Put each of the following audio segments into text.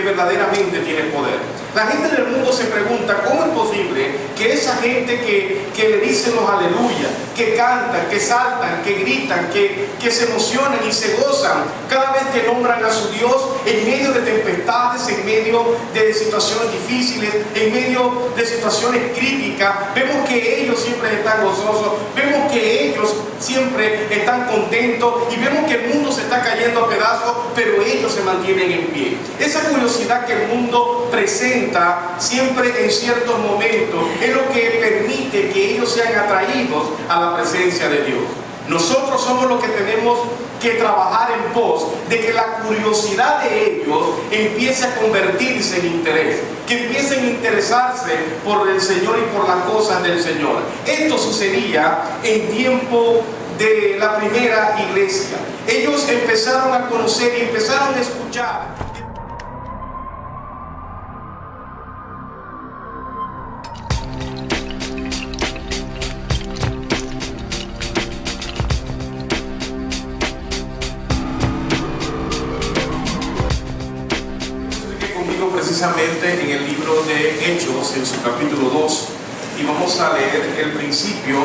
verdaderamente tiene poder. La gente del mundo se pregunta cómo es posible que esa gente que le dicen los aleluya, que cantan, que saltan, que gritan, que se emocionan y se gozan cada vez que nombran a su Dios en medio de tempestades, en medio de situaciones difíciles, en medio de situaciones críticas, vemos que ellos siempre están gozosos, vemos que ellos siempre están contentos y vemos que el mundo se está cayendo a pedazos, pero ellos se mantienen en pie. Esa curiosidad que el mundo presenta siempre en ciertos momentos es lo que permite que ellos sean atraídos a la presencia de Dios. Nosotros somos los que tenemos que trabajar en pos de que la curiosidad de ellos empiece a convertirse en interés, que empiecen a interesarse por el Señor y por las cosas del Señor. Esto sucedía en tiempo de la primera iglesia. Ellos empezaron a conocer y empezaron a escuchar. Precisamente en el libro de Hechos, en su capítulo 2, y vamos a leer el principio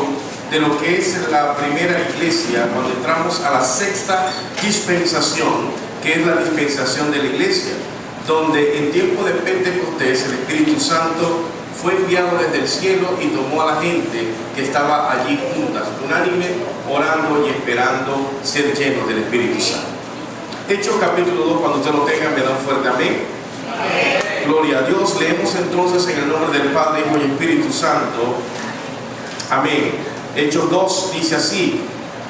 de lo que es la primera iglesia, cuando entramos a la sexta dispensación, que es la dispensación de la iglesia, donde en tiempo de Pentecostés el Espíritu Santo fue enviado desde el cielo y tomó a la gente que estaba allí juntas, unánime, orando y esperando ser llenos del Espíritu Santo. Hechos capítulo 2, cuando usted lo tenga, me da un fuerte amén. Gloria a Dios. Leemos entonces en el nombre del Padre, Hijo y Espíritu Santo. Amén. Hechos 2 dice así: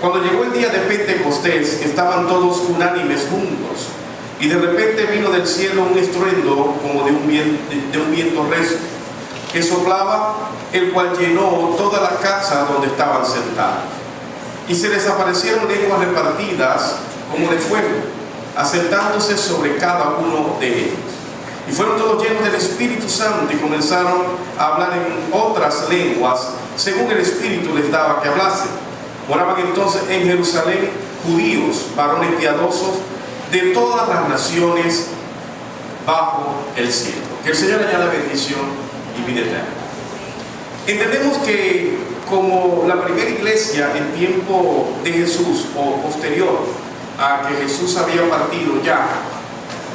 cuando llegó el día de Pentecostés, estaban todos unánimes juntos, y de repente vino del cielo un estruendo como de un viento recio, que soplaba, el cual llenó toda la casa donde estaban sentados. Y se les aparecieron lenguas repartidas como de fuego, asentándose sobre cada uno de ellos. Y fueron todos llenos del Espíritu Santo y comenzaron a hablar en otras lenguas, según el Espíritu les daba que hablasen. Moraban entonces en Jerusalén judíos, varones piadosos, de todas las naciones bajo el cielo. Que el Señor añada bendición y vida eterna. Entendemos que como la primera iglesia en tiempo de Jesús, o posterior a que Jesús había partido ya,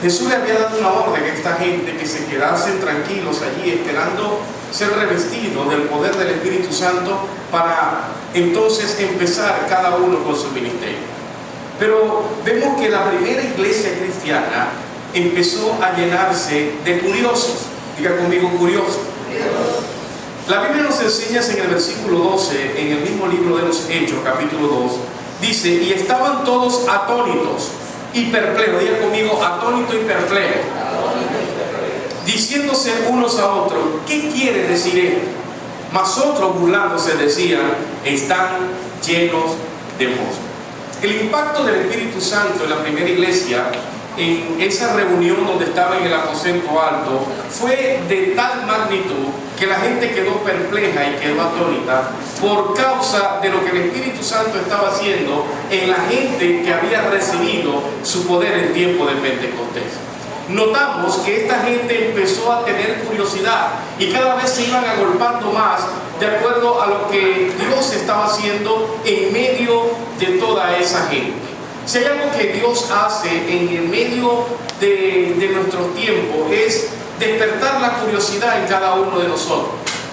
Jesús le había dado una orden a esta gente que se quedasen tranquilos allí esperando ser revestidos del poder del Espíritu Santo para entonces empezar cada uno con su ministerio. Pero vemos que la primera iglesia cristiana empezó a llenarse de curiosos. Diga conmigo, curiosos. La Biblia nos enseña en el versículo 12, en el mismo libro de los Hechos, capítulo 2, dice: y estaban todos atónitos y perplejos. Diga conmigo, atónito y perplejo, diciéndose unos a otros: ¿qué quiere decir esto? Mas otros, burlándose, decían: están llenos de mosto. El impacto del Espíritu Santo en la primera iglesia, en esa reunión donde estaba en el aposento alto, fue de tal magnitud que la gente quedó perpleja y quedó atónita por causa de lo que el Espíritu Santo estaba haciendo en la gente que había recibido su poder en tiempo de Pentecostés. Notamos que esta gente empezó a tener curiosidad y cada vez se iban agolpando más de acuerdo a lo que Dios estaba haciendo en medio de toda esa gente. Si hay algo que Dios hace en el medio de nuestro tiempo, es despertar la curiosidad en cada uno de nosotros.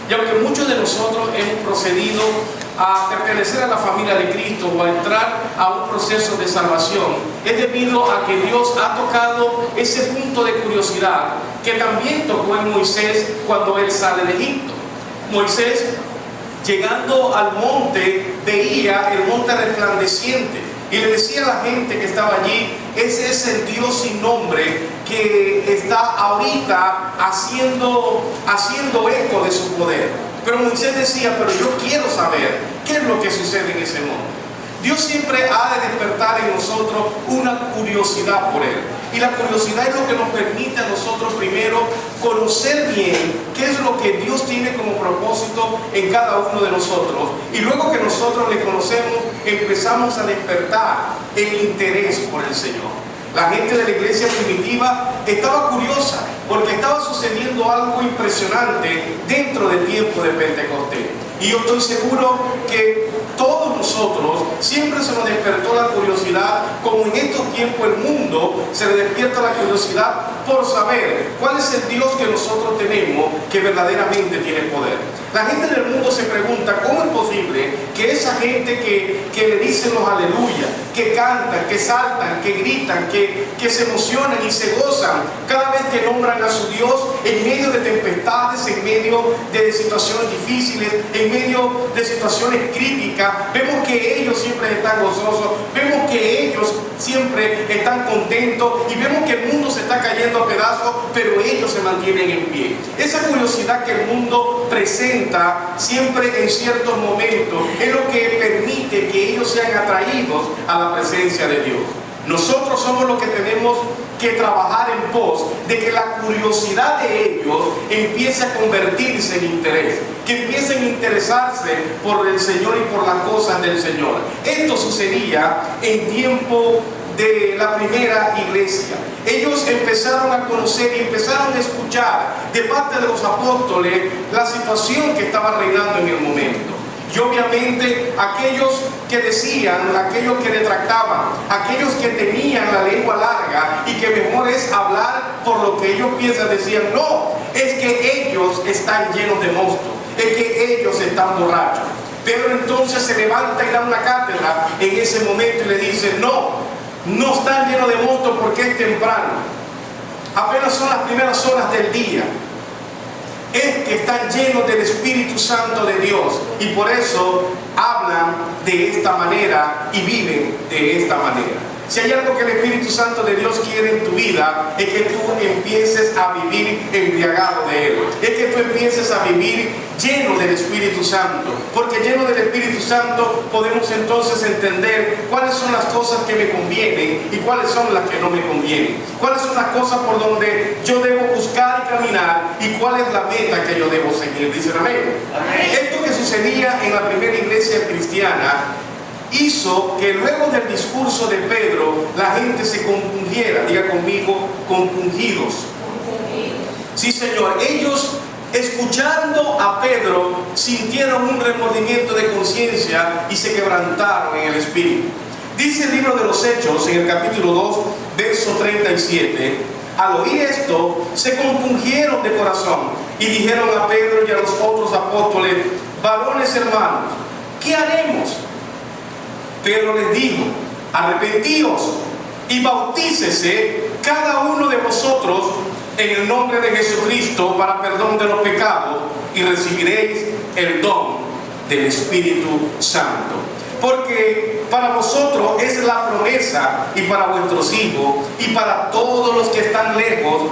Y aunque muchos de nosotros hemos procedido a pertenecer a la familia de Cristo o a entrar a un proceso de salvación, es debido a que Dios ha tocado ese punto de curiosidad que también tocó en Moisés cuando él sale de Egipto. Moisés, llegando al monte, veía el monte resplandeciente y le decía a la gente que estaba allí: ese es el Dios sin nombre que está ahorita haciendo eco de su poder. Pero Moisés decía: pero yo quiero saber qué es lo que sucede en ese monte. Dios siempre ha de despertar en nosotros una curiosidad por Él. Y la curiosidad es lo que nos permite a nosotros primero conocer bien qué es lo que Dios tiene como propósito en cada uno de nosotros. Y luego que nosotros le conocemos, empezamos a despertar el interés por el Señor. La gente de la iglesia primitiva estaba curiosa porque estaba sucediendo algo impresionante dentro del tiempo de Pentecostés. Y yo estoy seguro que todos nosotros siempre se nos despertó la curiosidad, como en estos tiempos el mundo se le despierta la curiosidad por saber cuál es el Dios que nosotros tenemos que verdaderamente tiene poder. La gente del mundo se pregunta cómo es posible que esa gente que le dicen los aleluya, que cantan, que saltan, que gritan, que se emocionan y se gozan cada vez que nombran a su Dios en medio de tempestades, en medio de situaciones difíciles, en medio de situaciones críticas, vemos que ellos siempre están gozosos, vemos que ellos siempre están contentos y vemos que el mundo se está cayendo a pedazos, pero ellos se mantienen en pie. Esa curiosidad que el mundo presenta siempre en ciertos momentos es lo que permite que ellos sean atraídos a la presencia de Dios. Nosotros somos los que tenemos que trabajar en pos de que la curiosidad de ellos empiece a convertirse en interés, que empiecen a interesarse por el Señor y por las cosas del Señor. Esto sucedía en tiempo de la primera iglesia. Ellos empezaron a conocer y empezaron a escuchar de parte de los apóstoles la situación que estaba reinando en el momento. Y obviamente aquellos que decían, aquellos que detractaban, aquellos que tenían la lengua larga y que mejor es hablar por lo que ellos piensan, decían, no, es que ellos están llenos de monstruos, es que ellos están borrachos. Pedro entonces se levanta y da una cátedra en ese momento y le dice, no están llenos de monstruos porque es temprano, apenas son las primeras horas del día. Es que están llenos del Espíritu Santo de Dios y por eso hablan de esta manera y viven de esta manera. Si hay algo que el Espíritu Santo de Dios quiere en tu vida, es que tú empieces a vivir embriagado de Él. Es que tú empieces a vivir lleno del Espíritu Santo. Porque lleno del Espíritu Santo podemos entonces entender cuáles son las cosas que me convienen y cuáles son las que no me convienen. Cuáles son las cosas por donde yo debo buscar y caminar y cuál es la meta que yo debo seguir. Dicen amén. Amén. Esto que sucedía en la primera iglesia cristiana hizo que luego del discurso de Pedro la gente se compungiera. Diga conmigo, compungidos. Sí, Señor. Ellos, escuchando a Pedro, sintieron un remordimiento de conciencia y se quebrantaron en el espíritu. Dice el libro de los Hechos, en el capítulo 2, verso 37, al oír esto, se compungieron de corazón y dijeron a Pedro y a los otros apóstoles, varones hermanos, ¿qué haremos? Pedro les dijo, arrepentíos y bautícese cada uno de vosotros en el nombre de Jesucristo para perdón de los pecados y recibiréis el don del Espíritu Santo. Porque para vosotros es la promesa y para vuestros hijos y para todos los que están lejos,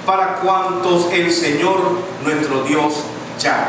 para cuantos el Señor nuestro Dios llama.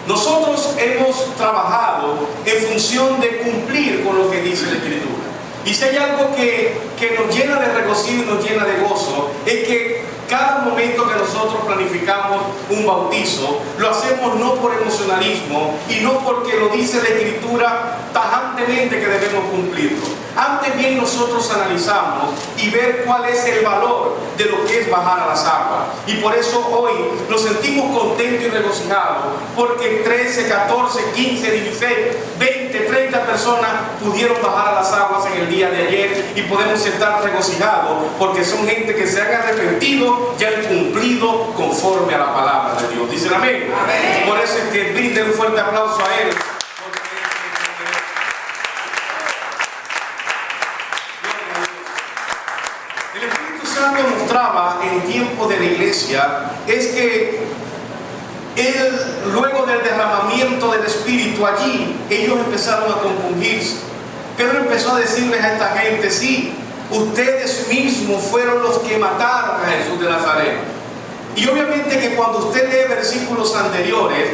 Nosotros hemos trabajado en función de cumplir con lo que dice la Escritura. Y si hay algo que nos llena de regocijo y nos llena de gozo, es que cada momento que nosotros planificamos un bautizo, lo hacemos no por emocionalismo y no porque lo dice la Escritura tajantemente que debemos cumplirlo. Antes bien nosotros analizamos y ver cuál es el valor de lo que es bajar a las aguas. Y por eso hoy nos sentimos contentos y regocijados porque 13, 14, 15, 16, 20, 30 personas pudieron bajar a las aguas en el día de ayer y podemos estar regocijados porque son gente que se han arrepentido y han cumplido conforme a la palabra de Dios. Dicen amén. Amén. Por eso es que brinden un fuerte aplauso a Él. El Espíritu Santo mostraba en tiempo de la iglesia es que Él, luego del derramamiento del Espíritu allí, ellos empezaron a compungirse. Pedro empezó a decirles a esta gente, sí, ustedes mismos fueron los que mataron a Jesús de Nazaret. Y obviamente que cuando usted lee versículos anteriores,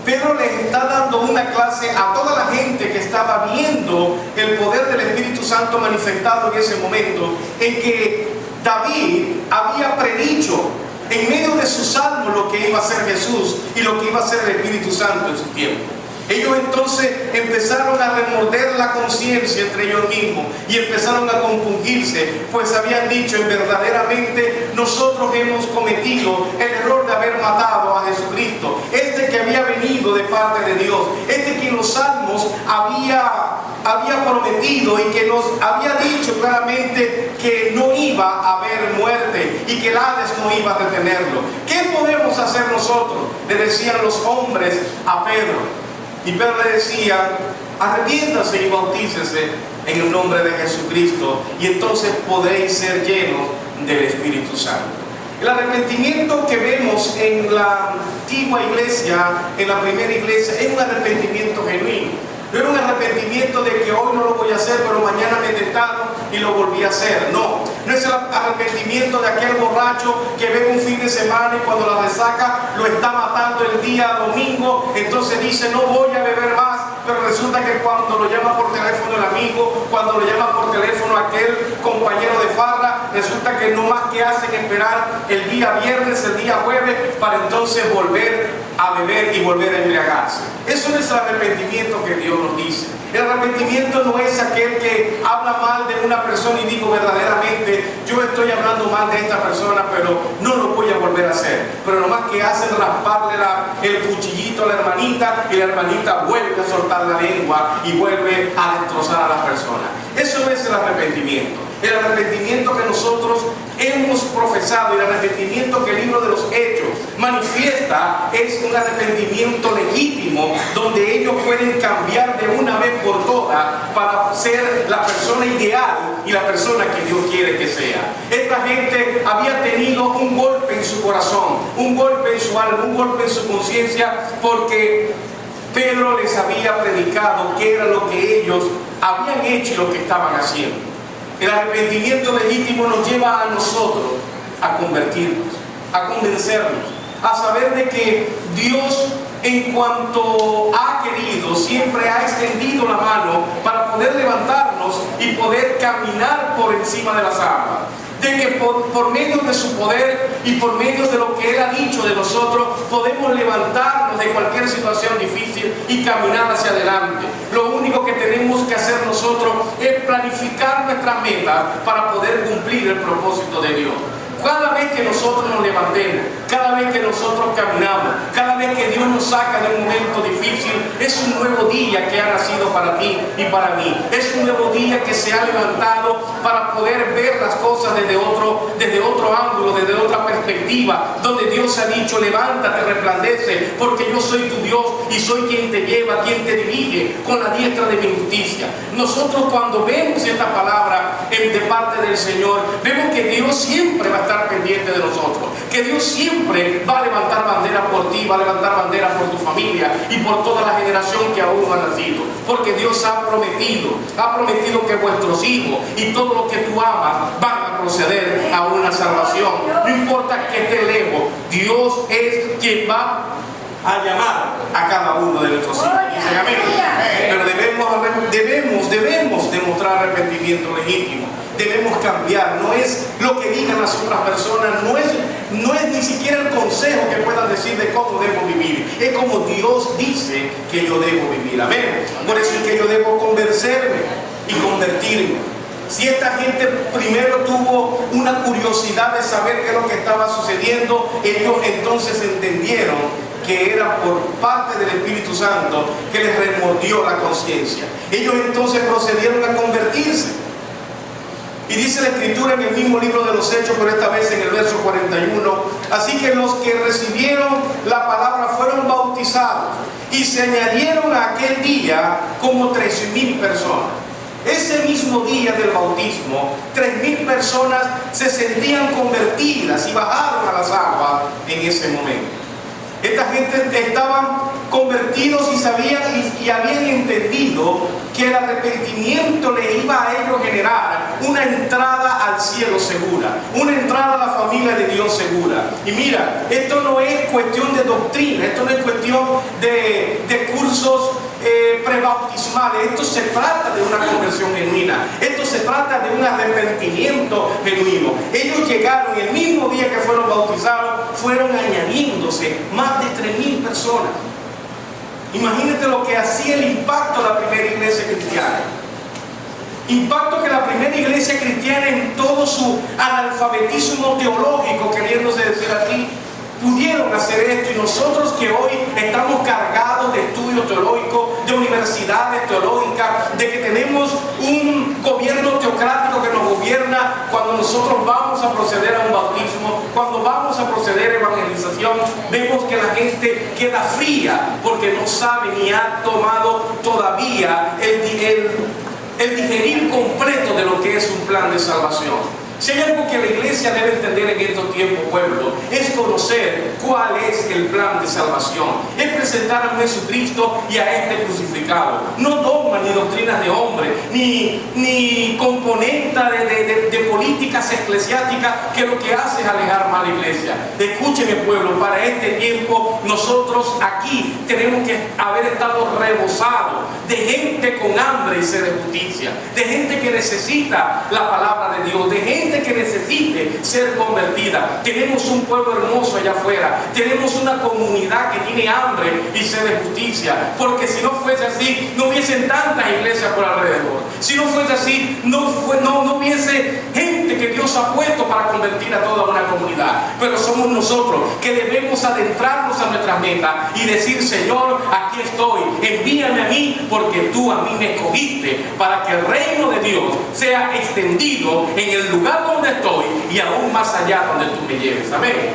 Pedro les está dando una clase a toda la gente que estaba viendo el poder del Espíritu Santo manifestado en ese momento, en que David había predicho en medio de su salmo lo que iba a ser Jesús y lo que iba a ser el Espíritu Santo en su tiempo. Ellos entonces empezaron a remorder la conciencia entre ellos mismos y empezaron a compungirse, pues habían dicho: verdaderamente nosotros hemos cometido el error de haber matado a Jesucristo, este que había venido de parte de Dios, este que en los salmos había prometido y que nos había dicho claramente que no iba a haber muerte y que el Hades no iba a detenerlo. ¿Qué podemos hacer nosotros?, le decían los hombres a Pedro. Y Pedro le decía: arrepiéntase y bautícese en el nombre de Jesucristo, y entonces podréis ser llenos del Espíritu Santo. El arrepentimiento que vemos en la antigua iglesia, en la primera iglesia, es un arrepentimiento genuino. No era un arrepentimiento de que hoy no lo voy a hacer, pero mañana me tentaron y lo volví a hacer. No es el arrepentimiento de aquel borracho que bebe un fin de semana y cuando la resaca lo está matando el día domingo, entonces dice: no voy a beber más. Pero resulta que cuando lo llama por teléfono el amigo, cuando lo llama por teléfono aquel compañero de farra, resulta que no más que hacen esperar el día viernes, el día jueves, para entonces volver a beber y volver a embriagarse. Eso no es el arrepentimiento que Dios nos dice. El arrepentimiento no es aquel que habla mal de una persona y digo: verdaderamente yo estoy hablando mal de esta persona, pero no lo voy a volver a hacer. Pero nomás que hacen rasparle el cuchillito a la hermanita y la hermanita vuelve a soltar la lengua y vuelve a destrozar a las personas. Eso no es el arrepentimiento. El arrepentimiento que nosotros hemos profesado y el arrepentimiento que el libro de los Hechos manifiesta es un arrepentimiento legítimo, donde ellos pueden cambiar de una vez por todas para ser la persona ideal y la persona que Dios quiere que sea. Esta gente había tenido un golpe en su corazón, un golpe en su alma, un golpe en su conciencia, porque Pedro les había predicado qué era lo que ellos habían hecho y lo que estaban haciendo. El arrepentimiento legítimo nos lleva a nosotros a convertirnos, a convencernos, a saber de que Dios, en cuanto ha querido, siempre ha extendido la mano para poder levantarnos y poder caminar por encima de las aguas. De que por medio de su poder y por medio de lo que Él ha dicho de nosotros, podemos levantarnos de cualquier situación difícil y caminar hacia adelante. Lo único que tenemos que hacer nosotros es planificar nuestras metas para poder cumplir el propósito de Dios. Cada vez que nosotros nos levantemos, cada vez que nosotros caminamos, cada vez que Dios nos saca de un momento difícil, es un nuevo día que ha nacido para ti y para mí. Es un nuevo día que se ha levantado para poder ver las cosas desde otro ángulo, desde otra perspectiva, donde Dios ha dicho: levántate, resplandece, porque yo soy tu Dios y soy quien te lleva, quien te dirige con la diestra de mi justicia. Nosotros, cuando vemos esta palabra de parte del Señor, vemos que Dios siempre va a estar pendiente de nosotros, que Dios siempre va a levantar bandera por ti, va a levantar bandera por tu familia y por toda la generación que aún no ha nacido, porque Dios ha prometido que vuestros hijos y todo lo que tú amas van a proceder a una salvación. No importa que esté lejos, Dios es quien va a llamar a cada uno de nuestros hijos. Dicen amén. Pero debemos demostrar arrepentimiento legítimo. Debemos cambiar. No es lo que digan las otras personas, no es ni siquiera el consejo que puedan decir de cómo debo vivir. Es como Dios dice que yo debo vivir. Amén. Por eso es que yo debo convencerme y convertirme. Si esta gente primero tuvo una curiosidad de saber qué es lo que estaba sucediendo, ellos entonces entendieron que era por parte del Espíritu Santo que les remordió la conciencia. Ellos entonces procedieron a convertirse. Y dice la Escritura en el mismo libro de los Hechos, pero esta vez en el verso 41: así que los que recibieron la palabra fueron bautizados, y se añadieron a aquel día como 3,000 personas. Ese mismo día del bautismo, 3,000 personas se sentían convertidas y bajaron a las aguas en ese momento. Esta gente estaban convertidos y sabían y habían entendido que el arrepentimiento le iba a ellos generar una entrada al cielo segura, una entrada a la familia de Dios segura. Y mira, esto no es cuestión de doctrina, esto no es cuestión de cursos prebautismales. Esto se trata de una conversión genuina, esto se trata de un arrepentimiento genuino. Ellos llegaron el mismo día que fueron bautizados, fueron añadiéndose más de 3,000 personas. Imagínate lo que hacía el impacto de la primera iglesia cristiana. Impacto que la primera iglesia cristiana, en todo su analfabetismo teológico, queriéndose decir aquí, pudieron hacer esto. Y nosotros que hoy estamos cargados de estudios teológicos, de universidades teológicas, de que tenemos un gobierno teocrático que nos gobierna, cuando nosotros vamos a proceder a un bautismo, cuando vamos a proceder a evangelización, vemos que la gente queda fría porque no sabe ni ha tomado todavía el digerir completo de lo que es un plan de salvación. Si hay algo que la iglesia debe entender en estos tiempos, pueblo, es conocer cuál es el plan de salvación. Es presentar a Jesucristo y a este crucificado. No dogmas ni doctrinas de hombre, ni componenta de políticas eclesiásticas que lo que hace es alejar más a la iglesia. Escúcheme, pueblo, para este tiempo nosotros aquí tenemos que haber estado rebosados de gente con hambre y sed de justicia, de gente que necesita la palabra de Dios, de gente que necesite ser convertida. Tenemos un pueblo hermoso allá afuera, tenemos una comunidad que tiene hambre y sed de justicia, porque si no fuese así, no hubiesen tantas iglesias por alrededor. Si no fuese así, no hubiese gente que Dios ha puesto para convertir a toda una comunidad. Pero somos nosotros que debemos adentrarnos a nuestras metas y decir: Señor, aquí estoy, envíame a mí, porque tú a mí me escogiste para que el reino de Dios sea extendido en el lugar donde estoy y aún más allá donde tú me lleves. Amén.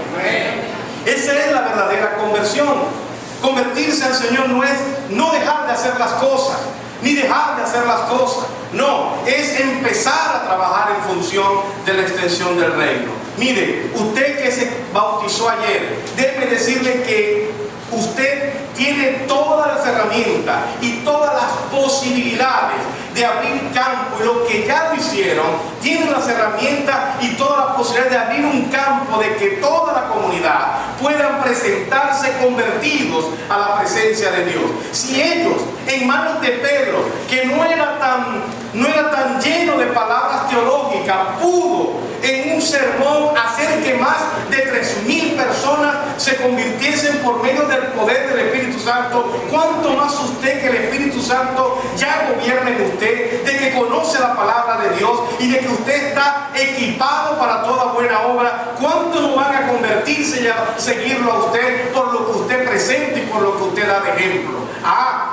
Esa es la verdadera conversión. Convertirse al Señor no es no dejar de hacer las cosas, ni dejar de hacer las cosas. No, es empezar a trabajar en función de la extensión del reino. Mire, usted que se bautizó ayer, déjeme decirle que usted tiene todas las herramientas y todas las posibilidades de abrir campo, y los que ya lo hicieron tienen las herramientas y todas las posibilidades de abrir un campo de que toda la comunidad puedan presentarse convertidos a la presencia de Dios. Si ellos, en manos de Pedro, que no era tan lleno de palabras teológicas, pudo en un sermón hacer que más de 3,000 personas se convirtiesen por medio del poder del Espíritu Santo, ¿cuánto más usted, que el Espíritu Santo ya gobierna en usted, de que conoce la palabra de Dios y de que usted está equipado para toda buena obra? ¿Cuánto no van a convertirse y a seguirlo a usted por lo que usted presenta y por lo que usted da de ejemplo?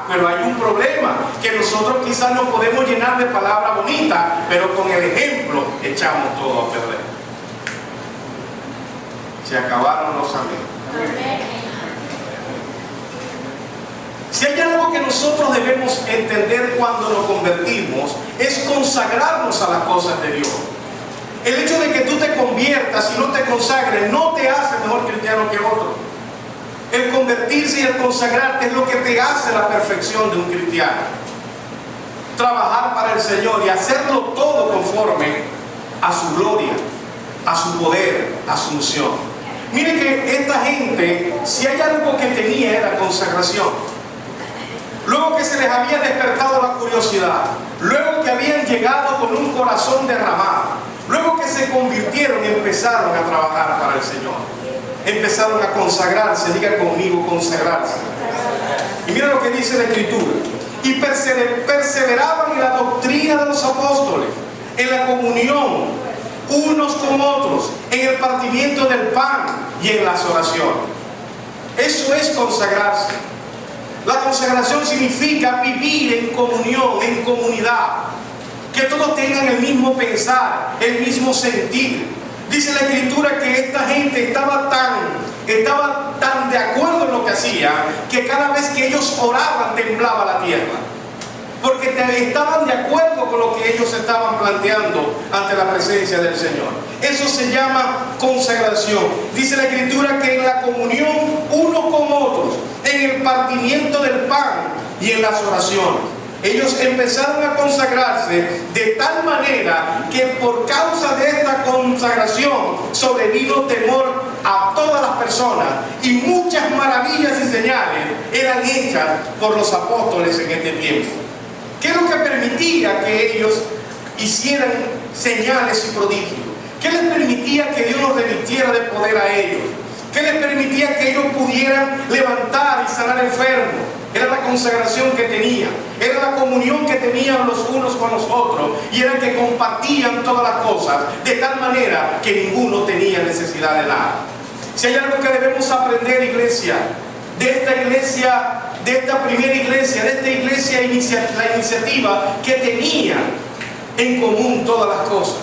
Pero hay un problema, que nosotros quizás nos podemos llenar de palabras bonitas, pero con el ejemplo echamos todo a perder. Se acabaron los amén. Si hay algo que nosotros debemos entender cuando nos convertimos, es consagrarnos a las cosas de Dios. El hecho de que tú te conviertas y no te consagres no te hace mejor cristiano que otro. El convertirse y el consagrarte es lo que te hace la perfección de un cristiano. Trabajar para el Señor y hacerlo todo conforme a su gloria, a su poder, a su unción. Mire que esta gente, si hay algo que tenía, era consagración. Luego que se les había despertado la curiosidad, luego que habían llegado con un corazón derramado, luego que se convirtieron, empezaron a trabajar para el Señor. Empezaron a consagrarse. Diga conmigo: consagrarse. Y mira lo que dice la Escritura: y perseveraban en la doctrina de los apóstoles, en la comunión unos con otros, en el partimiento del pan y en las oraciones. Eso es consagrarse. La consagración significa vivir en comunión, en comunidad, que todos tengan el mismo pensar, el mismo sentir. Dice la Escritura que esta gente estaba tan de acuerdo en lo que hacía, que cada vez que ellos oraban temblaba la tierra, porque estaban de acuerdo con lo que ellos estaban planteando ante la presencia del Señor. Eso se llama consagración. Dice la Escritura que en la comunión unos con otros, en el partimiento del pan y en las oraciones. Ellos empezaron a consagrarse de tal manera que por causa de esta consagración sobrevino temor a todas las personas, y muchas maravillas y señales eran hechas por los apóstoles en este tiempo. ¿Qué es lo que permitía que ellos hicieran señales y prodigios? ¿Qué les permitía que Dios los revistiera de poder a ellos? ¿Qué les permitía que ellos pudieran levantar y sanar enfermos? era la consagración que tenían, era la comunión que tenían los unos con los otros, y era que compartían todas las cosas de tal manera que ninguno tenía necesidad de nada. Si hay algo que debemos aprender, iglesia, de esta primera iglesia, de esta iglesia, la iniciativa que tenían en común todas las cosas.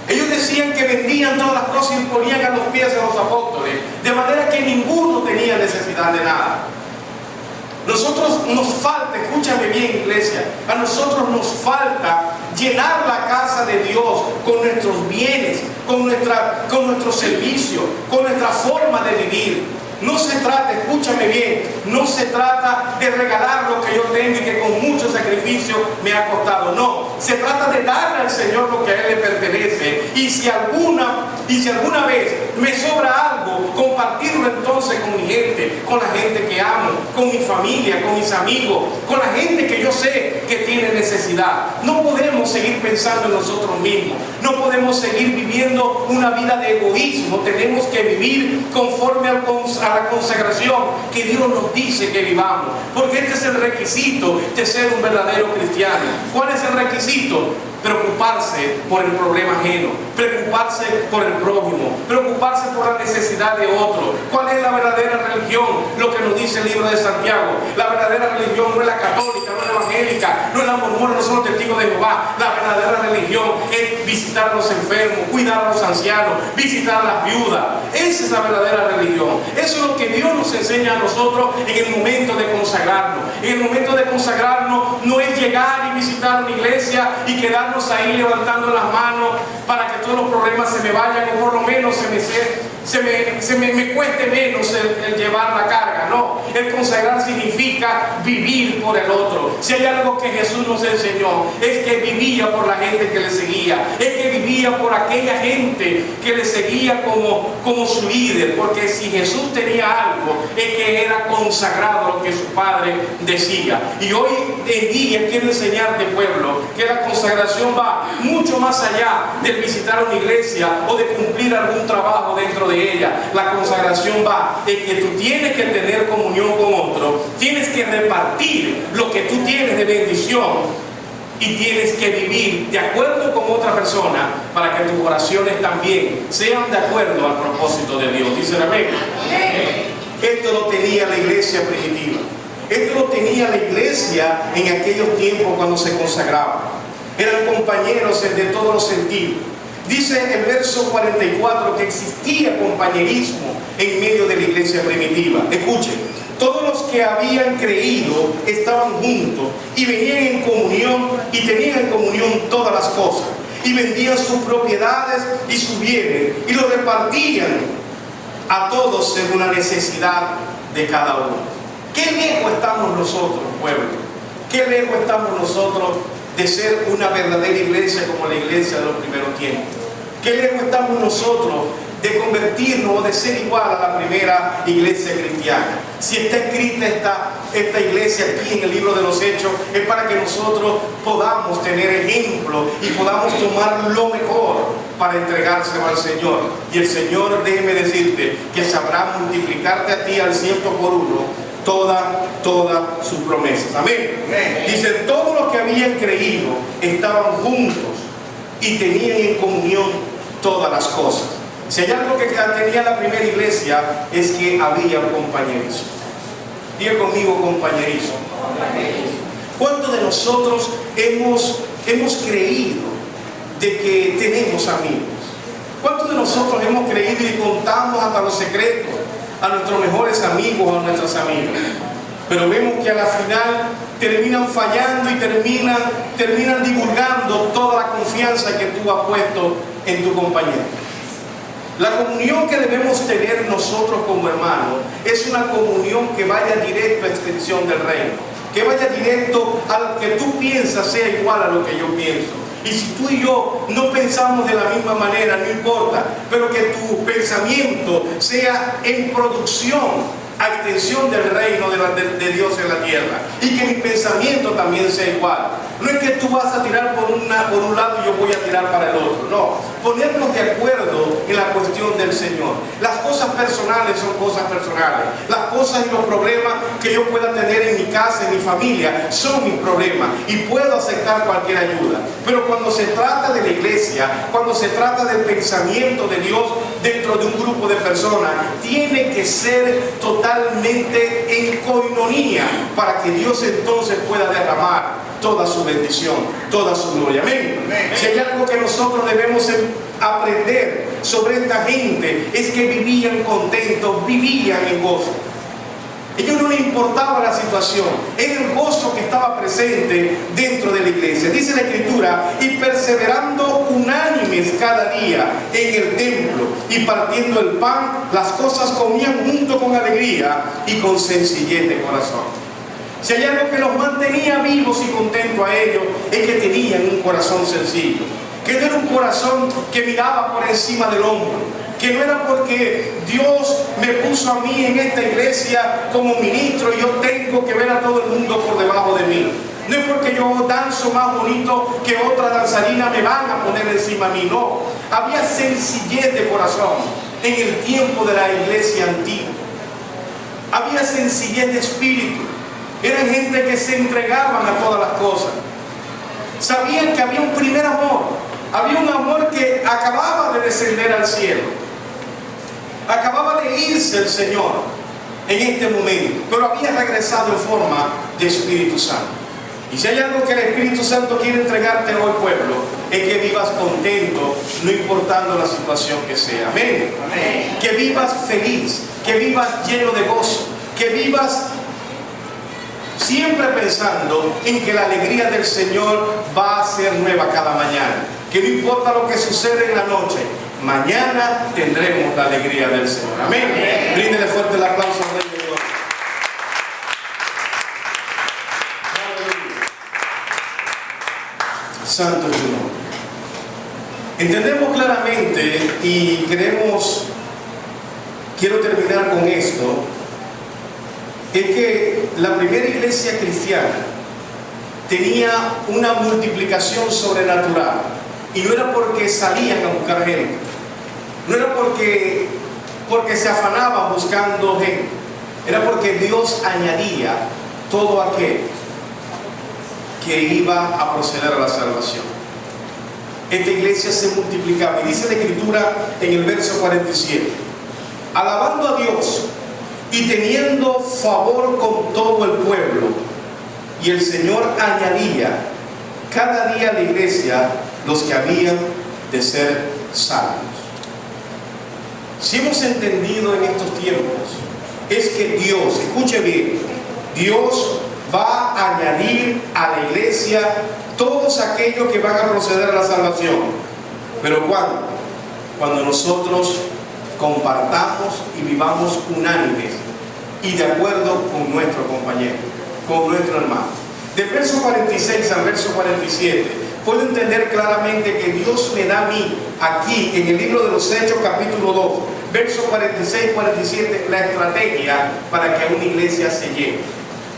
Ellos decían que vendían todas las cosas y ponían a los pies de los apóstoles, de manera que ninguno tenía necesidad de nada. Nosotros nos falta, escúchame bien, iglesia, a nosotros nos falta llenar la casa de Dios con nuestros bienes, con nuestro servicio, con nuestra forma de vivir. No se trata, escúchame bien, no se trata de regalar lo que yo tengo y que con mucho sacrificio me ha costado. No, se trata de darle al Señor lo que a Él le pertenece. Y si alguna vez me sobra algo, compartirlo entonces con mi gente, con la gente que amo, con mi familia, con mis amigos, con la gente que yo sé que tiene necesidad. No podemos seguir pensando en nosotros mismos. No podemos seguir viviendo una vida de egoísmo. Tenemos que vivir conforme a la consagración que Dios nos dice que vivamos, porque este es el requisito de ser un verdadero cristiano. ¿Cuál es el requisito? Preocuparse por el problema ajeno, preocuparse por el prójimo, preocuparse por la necesidad de otro. ¿Cuál es la verdadera religión? Lo que nos dice el libro de Santiago. La verdadera religión no es la católica, no es la evangélica, no es la mormona, no son los testigos de Jehová. La verdadera religión es visitar a los enfermos, cuidar a los ancianos, visitar a las viudas. Esa es la verdadera religión. Eso es lo que Dios nos enseña a nosotros en el momento de consagrarnos. En el momento de consagrarnos no es llegar y visitar una iglesia y quedarnos ahí levantando las manos para que todos los problemas se me vayan, o por lo menos me cueste menos el llevar la carga. No, el consagrar significa vivir por el otro. Si hay algo que Jesús nos enseñó, es que vivía por la gente que le seguía, es que vivía por aquella gente que le seguía como su líder, porque si Jesús tenía algo, es que era consagrado a lo que su Padre decía. Y hoy en día quiero enseñarte, pueblo, que la consagración va mucho más allá del visitar una iglesia o de cumplir algún trabajo dentro de ella. La consagración va de que tú tienes que tener comunión con otro, tienes que repartir lo que tú tienes de bendición y tienes que vivir de acuerdo con otra persona para que tus oraciones también sean de acuerdo al propósito de Dios. ¿Dicen amén? Esto lo tenía la iglesia primitiva. Esto lo tenía la iglesia en aquellos tiempos cuando se consagraba. Eran compañeros de todos los sentidos. Dice el verso 44 que existía compañerismo en medio de la iglesia primitiva. Escuchen, todos los que habían creído estaban juntos y venían en comunión y tenían en comunión todas las cosas y vendían sus propiedades y sus bienes y los repartían a todos según la necesidad de cada uno. ¿Qué lejos estamos nosotros, pueblo? ¿Qué lejos estamos nosotros de ser una verdadera iglesia como la iglesia de los primeros tiempos? ¿Qué lejos estamos nosotros de convertirnos o de ser igual a la primera iglesia cristiana? Si está escrita esta iglesia aquí en el libro de los Hechos, es para que nosotros podamos tener ejemplo y podamos tomar lo mejor para entregárselo al Señor. Y el Señor, déjeme decirte, que sabrá multiplicarte a ti al 100 por uno todas sus promesas. Amén. Dice, todos los que habían creído estaban juntos y tenían en comunión todas las cosas. Si hay algo que tenía la primera iglesia, es que había compañerismo. Diga conmigo, compañerismo. ¿Cuántos de nosotros hemos creído de que tenemos amigos? ¿Cuántos de nosotros hemos creído y contamos hasta los secretos a nuestros mejores amigos o a nuestras amigas? Pero vemos que a la final terminan fallando y terminan divulgando toda la confianza que tú has puesto en tu compañero. La comunión que debemos tener nosotros como hermanos es una comunión que vaya directo a extensión del reino, que vaya directo a lo que tú piensas sea igual a lo que yo pienso. Y si tú y yo no pensamos de la misma manera, no importa, pero que tu pensamiento sea en producción a extensión del reino de Dios en la tierra, y que mi pensamiento también sea igual. No es que tú vas a tirar por un lado y yo voy a tirar para el otro, no. Ponernos de acuerdo en la cuestión del Señor. Las cosas personales son cosas personales. Las cosas y los problemas que yo pueda tener en mi casa, en mi familia, son mis problemas, y puedo aceptar cualquier ayuda. Pero cuando se trata de la iglesia, cuando se trata del pensamiento de Dios dentro de un grupo de personas, tiene que ser totalmente en coinonía para que Dios entonces pueda derramar toda su bendición, toda su gloria. Amén. Si hay algo que nosotros debemos aprender sobre esta gente, es que vivían contentos, vivían en gozo. A ellos no les importaba la situación, era el gozo que estaba presente dentro de la iglesia. Dice la Escritura: y perseverando unánimes cada día en el templo y partiendo el pan, las cosas comían junto con alegría y con sencillez de corazón. Si hay algo que los mantenía vivos y contentos a ellos, es que tenían un corazón sencillo, que no era un corazón que miraba por encima del hombro, que no era porque Dios me puso a mí en esta iglesia como ministro y yo tengo que ver a todo el mundo por debajo de mí. No es porque yo danzo más bonito que otra danzarina me van a poner encima de mí, no. Había sencillez de corazón en el tiempo de la iglesia antigua. Había sencillez de espíritu. Eran gente que se entregaban a todas las cosas. Sabían que había un primer amor. Había un amor que acababa de descender al cielo. Acababa de irse el Señor en este momento, pero había regresado en forma de Espíritu Santo. Y si hay algo que el Espíritu Santo quiere entregarte hoy, pueblo, es que vivas contento, no importando la situación que sea. Amén. Amén. Que vivas feliz, que vivas lleno de gozo, que vivas siempre pensando en que la alegría del Señor va a ser nueva cada mañana. Que no importa lo que sucede en la noche, mañana tendremos la alegría del Señor. Amén. Bríndele fuerte el aplauso al Rey de Dios. Santo es tu nombre. Entendemos claramente y quiero terminar con esto, es que la primera iglesia cristiana tenía una multiplicación sobrenatural, y no era porque salían a buscar gente, no era porque se afanaban buscando gente, era porque Dios añadía todo aquel que iba a proceder a la salvación. Esta iglesia se multiplicaba, y dice la Escritura en el verso 47: alabando a Dios y teniendo favor con todo el pueblo, y el Señor añadía cada día a la iglesia los que habían de ser salvos. Si hemos entendido en estos tiempos, es que Dios, escuche bien, Dios va a añadir a la iglesia todos aquellos que van a proceder a la salvación. ¿Pero cuándo? Cuando nosotros compartamos y vivamos unánimes y de acuerdo con nuestro compañero, con nuestro hermano. Del verso 46 al verso 47 puedo entender claramente que Dios me da a mí aquí en el libro de los Hechos capítulo 2 verso 46-47 la estrategia para que una iglesia se llene,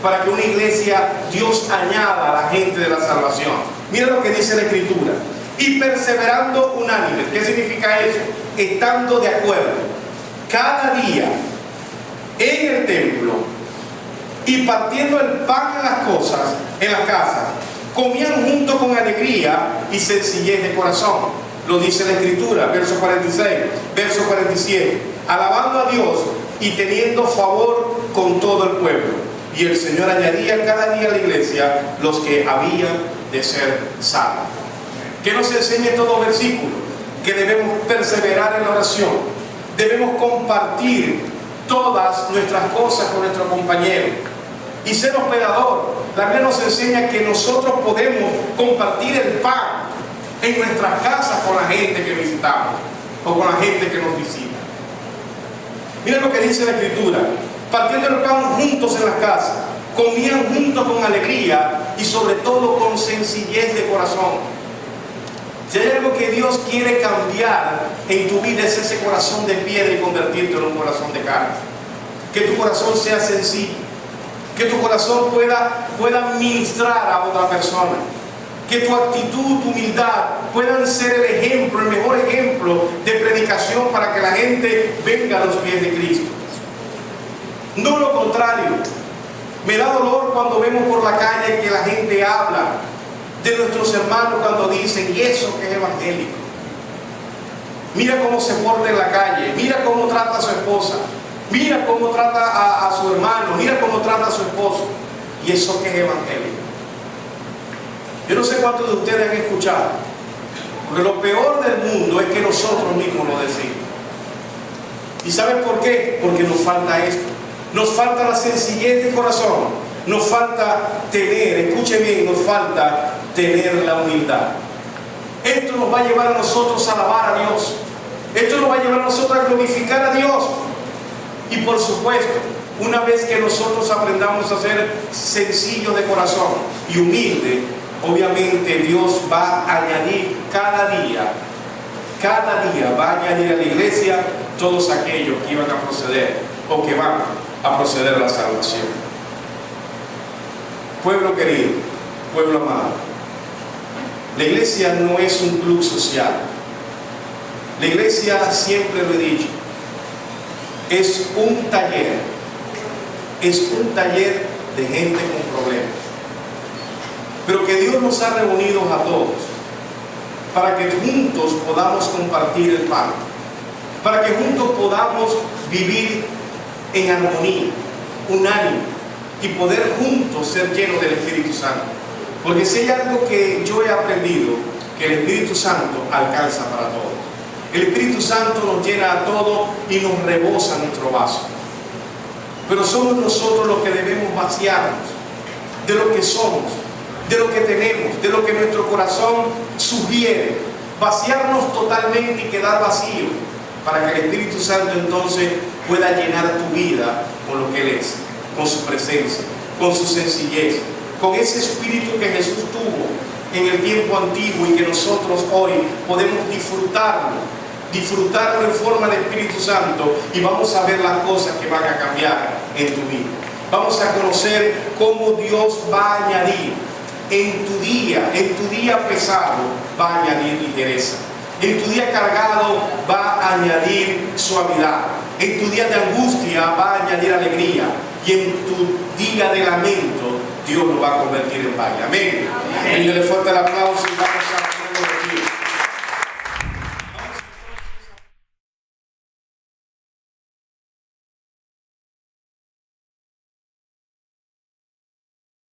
para que una iglesia Dios añada a la gente de la salvación. Mira lo que dice la Escritura: y perseverando unánimes. ¿Qué significa eso? Estando de acuerdo cada día en el templo y partiendo el pan en las casas, comían junto con alegría y sencillez de corazón. Lo dice la Escritura, verso 46, verso 47, alabando a Dios y teniendo favor con todo el pueblo. Y el Señor añadía cada día a la iglesia los que habían de ser salvos. ¿Qué nos enseña todo versículo? Que debemos perseverar en la oración, debemos compartir todas nuestras cosas con nuestro compañero y ser hospedador. La Biblia nos enseña que nosotros podemos compartir el pan en nuestras casas con la gente que visitamos o con la gente que nos visita. Mira lo que dice la Escritura: partiendo el pan juntos en las casas, comían juntos con alegría y sobre todo con sencillez de corazón. Si hay algo que Dios quiere cambiar en tu vida, es ese corazón de piedra y convertirlo en un corazón de carne. que tu corazón sea sencillo, que tu corazón pueda ministrar a otra persona, que tu actitud, tu humildad puedan ser el ejemplo, el mejor ejemplo de predicación para que la gente venga a los pies de Cristo. No lo contrario. Me da dolor cuando vemos por la calle que la gente habla de nuestros hermanos cuando dicen, ¿y eso que es evangélico? Mira cómo se porta en la calle, mira cómo trata a su esposa, mira cómo trata a su hermano, mira cómo trata a su esposo. ¿Y eso que es evangélico? Yo no sé cuántos de ustedes han escuchado, porque lo peor del mundo es que nosotros mismos lo decimos. ¿Y saben por qué? Porque nos falta esto. Nos falta la sencillez de corazón, nos falta tener, escuche bien, nos falta tener la humildad. Esto nos va a llevar a nosotros a alabar a Dios, esto nos va a llevar a nosotros a glorificar a Dios. Y por supuesto, una vez que nosotros aprendamos a ser sencillos de corazón y humildes, obviamente Dios va a añadir cada día va a añadir a la iglesia todos aquellos que iban a proceder o que van a proceder a la salvación. Pueblo querido, pueblo amado, la iglesia no es un club social. La iglesia, siempre lo he dicho, es un taller de gente con problemas, pero que Dios nos ha reunido a todos para que juntos podamos compartir el pan, para que juntos podamos vivir en armonía, unánime, y poder juntos ser llenos del Espíritu Santo. Porque si hay algo que yo he aprendido, que el Espíritu Santo alcanza para todos. El Espíritu Santo nos llena a todos y nos rebosa nuestro vaso. Pero somos nosotros los que debemos vaciarnos de lo que somos, de lo que tenemos, de lo que nuestro corazón sugiere. Vaciarnos totalmente y quedar vacío, para que el Espíritu Santo entonces pueda llenar tu vida con lo que Él es, con su presencia, con su sencillez, con ese espíritu que Jesús tuvo en el tiempo antiguo y que nosotros hoy podemos disfrutarlo en forma de Espíritu Santo, y vamos a ver las cosas que van a cambiar en tu vida. Vamos a conocer cómo Dios va a añadir en tu día pesado, va a añadir ligereza. En tu día cargado va a añadir suavidad. En tu día de angustia va a añadir alegría. Y en tu día de lamento, Dios lo va a convertir en paz. Amén. Amén. Denle fuerte el aplauso y vamos